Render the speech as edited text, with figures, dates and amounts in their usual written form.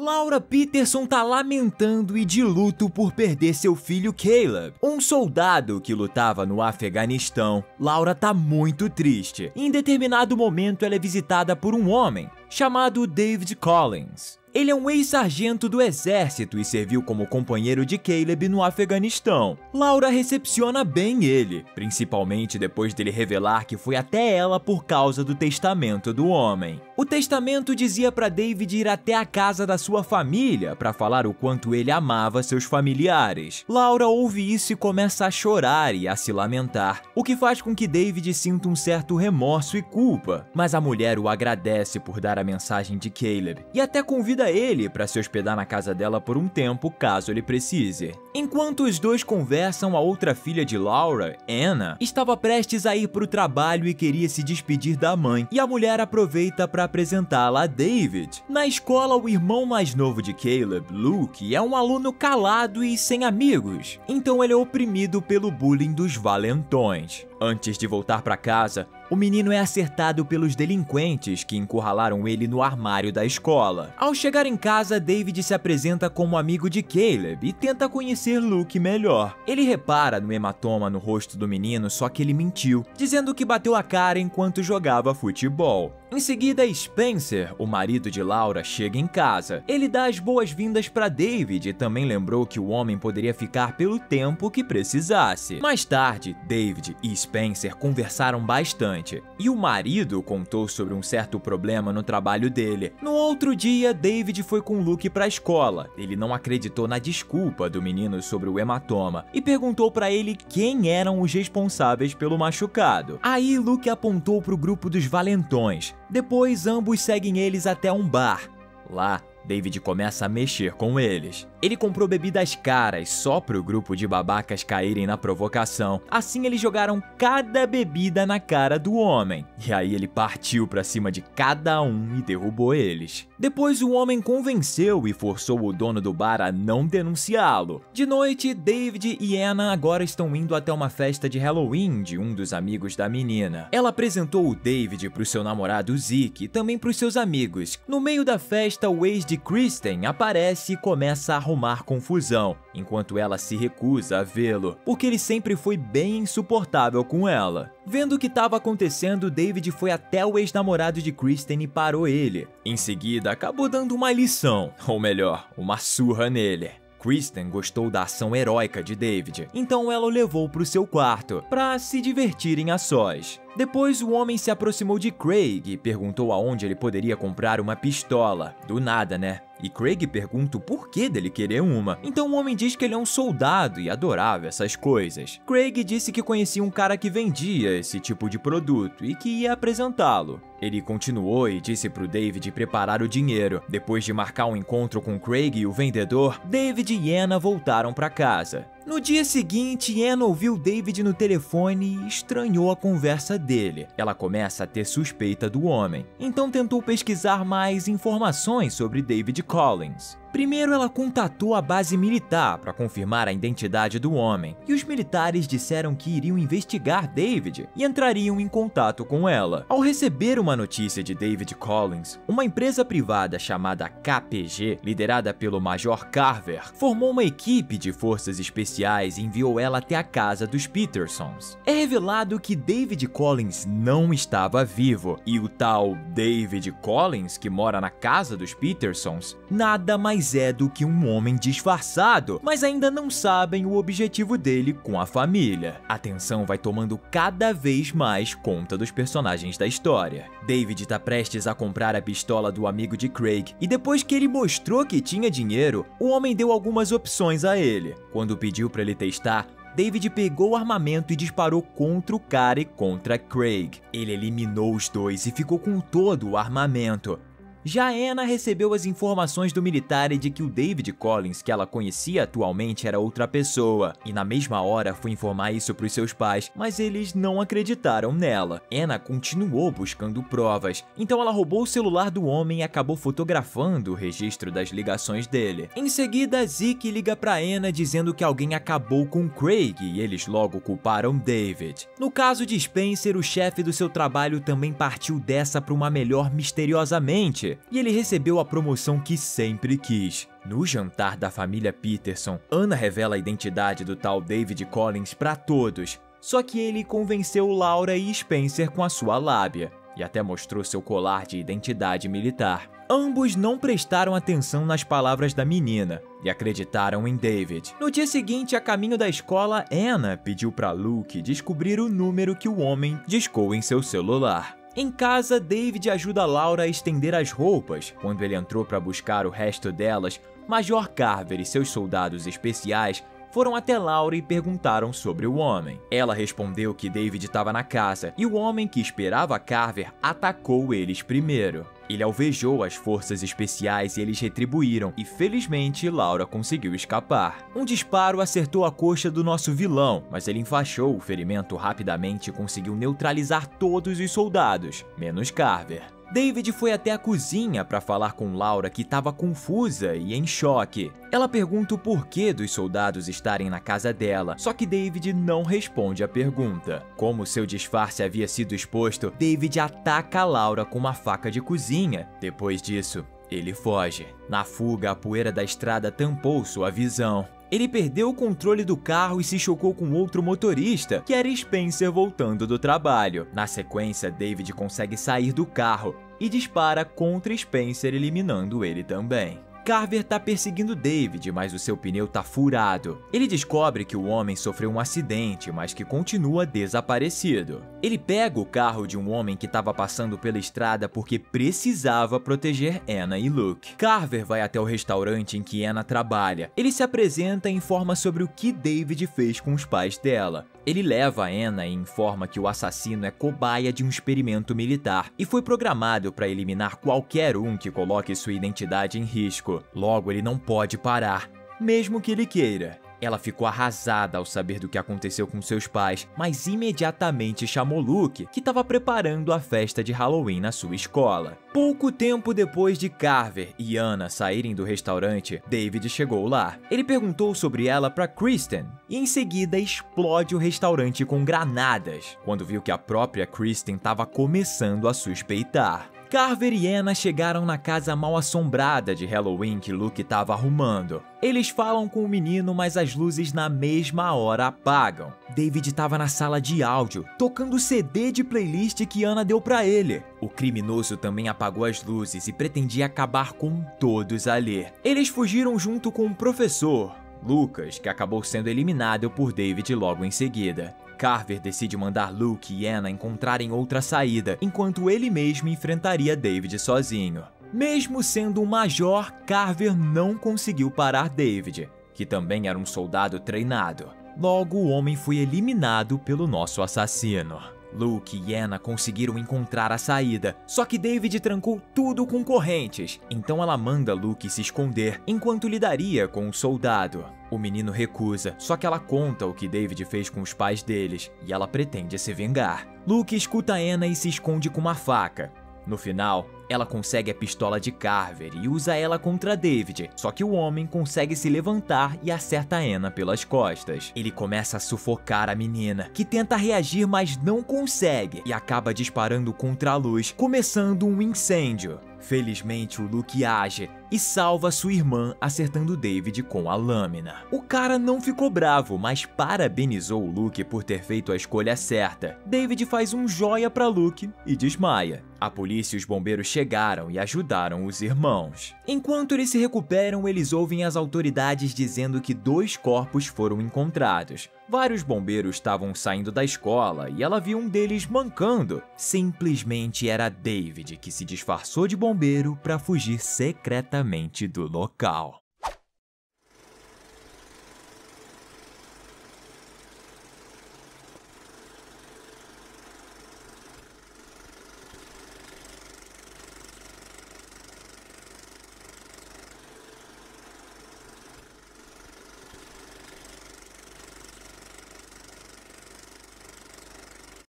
Laura Peterson tá lamentando e de luto por perder seu filho Caleb, um soldado que lutava no Afeganistão. Laura tá muito triste. Em determinado momento, ela é visitada por um homem chamado David Collins. Ele é um ex-sargento do exército e serviu como companheiro de Caleb no Afeganistão. Laura recepciona bem ele, principalmente depois dele revelar que foi até ela por causa do testamento do homem. O testamento dizia para David ir até a casa da sua família para falar o quanto ele amava seus familiares. Laura ouve isso e começa a chorar e a se lamentar, o que faz com que David sinta um certo remorso e culpa. Mas a mulher o agradece por dar a mensagem de Caleb e até convida ele para se hospedar na casa dela por um tempo, caso ele precise. Enquanto os dois conversam, a outra filha de Laura, Anna, estava prestes a ir para o trabalho e queria se despedir da mãe, e a mulher aproveita para apresentá-la a David. Na escola, o irmão mais novo de Caleb, Luke, é um aluno calado e sem amigos, então ele é oprimido pelo bullying dos valentões. Antes de voltar para casa, o menino é acertado pelos delinquentes que encurralaram ele no armário da escola. Ao chegar em casa, David se apresenta como amigo de Caleb e tenta conhecer Luke melhor. Ele repara no hematoma no rosto do menino, só que ele mentiu, dizendo que bateu a cara enquanto jogava futebol. Em seguida, Spencer, o marido de Laura, chega em casa. Ele dá as boas-vindas para David e também lembrou que o homem poderia ficar pelo tempo que precisasse. Mais tarde, David e Spencer conversaram bastante, e o marido contou sobre um certo problema no trabalho dele. No outro dia, David foi com Luke para a escola. Ele não acreditou na desculpa do menino sobre o hematoma e perguntou para ele quem eram os responsáveis pelo machucado. Aí Luke apontou para o grupo dos valentões. Depois, ambos seguem eles até um bar. Lá, David começa a mexer com eles. Ele comprou bebidas caras só para o grupo de babacas caírem na provocação. Assim, eles jogaram cada bebida na cara do homem. E aí ele partiu para cima de cada um e derrubou eles. Depois, o homem convenceu e forçou o dono do bar a não denunciá-lo. De noite, David e Anna agora estão indo até uma festa de Halloween de um dos amigos da menina. Ela apresentou o David para o seu namorado Zeke e também para os seus amigos. No meio da festa, o ex de Kristen aparece e começa a arrumar confusão, enquanto ela se recusa a vê-lo, porque ele sempre foi bem insuportável com ela. Vendo o que estava acontecendo, David foi até o ex-namorado de Kristen e parou ele. Em seguida, acabou dando uma lição, ou melhor, uma surra nele. Kristen gostou da ação heróica de David, então ela o levou para o seu quarto, para se divertirem a sós. Depois, o homem se aproximou de Craig e perguntou aonde ele poderia comprar uma pistola. Do nada, né? E Craig pergunta o porquê dele querer uma. Então o homem diz que ele é um soldado e adorava essas coisas. Craig disse que conhecia um cara que vendia esse tipo de produto e que ia apresentá-lo. Ele continuou e disse para o David preparar o dinheiro. Depois de marcar um encontro com Craig e o vendedor, David e Anna voltaram para casa. No dia seguinte, Anna ouviu David no telefone e estranhou a conversa dele. Ela começa a ter suspeita do homem, então tentou pesquisar mais informações sobre David Collins. Primeiro, ela contatou a base militar para confirmar a identidade do homem, e os militares disseram que iriam investigar David e entrariam em contato com ela. Ao receber uma notícia de David Collins, uma empresa privada chamada KPG, liderada pelo Major Carver, formou uma equipe de forças especiais e enviou ela até a casa dos Petersons. É revelado que David Collins não estava vivo, e o tal David Collins, que mora na casa dos Petersons, nada mais é do que um homem disfarçado, mas ainda não sabem o objetivo dele com a família. A tensão vai tomando cada vez mais conta dos personagens da história. David está prestes a comprar a pistola do amigo de Craig, e depois que ele mostrou que tinha dinheiro, o homem deu algumas opções a ele. Quando pediu para ele testar, David pegou o armamento e disparou contra o cara e contra Craig. Ele eliminou os dois e ficou com todo o armamento. Já Anna recebeu as informações do militar de que o David Collins que ela conhecia atualmente era outra pessoa, e na mesma hora foi informar isso para os seus pais, mas eles não acreditaram nela. Anna continuou buscando provas, então ela roubou o celular do homem e acabou fotografando o registro das ligações dele. Em seguida, Zeke liga para Anna dizendo que alguém acabou com Craig e eles logo culparam David. No caso de Spencer, o chefe do seu trabalho também partiu dessa para uma melhor misteriosamente. sorte e ele recebeu a promoção que sempre quis. No jantar da família Peterson, Anna revela a identidade do tal David Collins para todos, só que ele convenceu Laura e Spencer com a sua lábia e até mostrou seu colar de identidade militar. Ambos não prestaram atenção nas palavras da menina e acreditaram em David. No dia seguinte, a caminho da escola, Anna pediu para Luke descobrir o número que o homem discou em seu celular. Em casa, David ajuda Laura a estender as roupas. Quando ele entrou para buscar o resto delas, Major Carver e seus soldados especiais foram até Laura e perguntaram sobre o homem. Ela respondeu que David estava na casa e o homem que esperava Carver atacou eles primeiro. Ele alvejou as forças especiais e eles retribuíram, e felizmente Laura conseguiu escapar. Um disparo acertou a coxa do nosso vilão, mas ele enfaixou o ferimento rapidamente e conseguiu neutralizar todos os soldados, menos Carver. David foi até a cozinha para falar com Laura, que estava confusa e em choque. Ela pergunta o porquê dos soldados estarem na casa dela, só que David não responde a pergunta. Como seu disfarce havia sido exposto, David ataca Laura com uma faca de cozinha. Depois disso, ele foge. Na fuga, a poeira da estrada tampou sua visão. Ele perdeu o controle do carro e se chocou com outro motorista, que era Spencer voltando do trabalho. Na sequência, David consegue sair do carro e dispara contra Spencer, eliminando ele também. Carver tá perseguindo David, mas o seu pneu tá furado. Ele descobre que o homem sofreu um acidente, mas que continua desaparecido. Ele pega o carro de um homem que estava passando pela estrada porque precisava proteger Anna e Luke. Carver vai até o restaurante em que Anna trabalha. Ele se apresenta e informa sobre o que David fez com os pais dela. Ele leva a Anna e informa que o assassino é cobaia de um experimento militar e foi programado para eliminar qualquer um que coloque sua identidade em risco. Logo, ele não pode parar, mesmo que ele queira. Ela ficou arrasada ao saber do que aconteceu com seus pais, mas imediatamente chamou Luke, que estava preparando a festa de Halloween na sua escola. Pouco tempo depois de Carver e Anna saírem do restaurante, David chegou lá. Ele perguntou sobre ela para Kristen e em seguida explode o restaurante com granadas, quando viu que a própria Kristen estava começando a suspeitar. Carver e Anna chegaram na casa mal assombrada de Halloween que Luke estava arrumando. Eles falam com o menino, mas as luzes na mesma hora apagam. David estava na sala de áudio, tocando o CD de playlist que Anna deu para ele. O criminoso também apagou as luzes e pretendia acabar com todos ali. Eles fugiram junto com o professor, Lucas, que acabou sendo eliminado por David logo em seguida. Carver decide mandar Luke e Anna encontrarem outra saída, enquanto ele mesmo enfrentaria David sozinho. Mesmo sendo um major, Carver não conseguiu parar David, que também era um soldado treinado. Logo, o homem foi eliminado pelo nosso assassino. Luke e Anna conseguiram encontrar a saída, só que David trancou tudo com correntes, então ela manda Luke se esconder enquanto lidaria com o soldado. O menino recusa, só que ela conta o que David fez com os pais deles e ela pretende se vingar. Luke escuta Anna e se esconde com uma faca. No final, ela consegue a pistola de Carver e usa ela contra David, só que o homem consegue se levantar e acerta Anna pelas costas. Ele começa a sufocar a menina, que tenta reagir mas não consegue e acaba disparando contra a luz, começando um incêndio. Felizmente, o Luke age e salva sua irmã, acertando David com a lâmina. O cara não ficou bravo, mas parabenizou o Luke por ter feito a escolha certa. David faz um joia para Luke e desmaia. A polícia e os bombeiros chegaram e ajudaram os irmãos. Enquanto eles se recuperam, eles ouvem as autoridades dizendo que 2 corpos foram encontrados. Vários bombeiros estavam saindo da escola e ela viu um deles mancando. Simplesmente era David, que se disfarçou de bombeiro para fugir secretamente do local.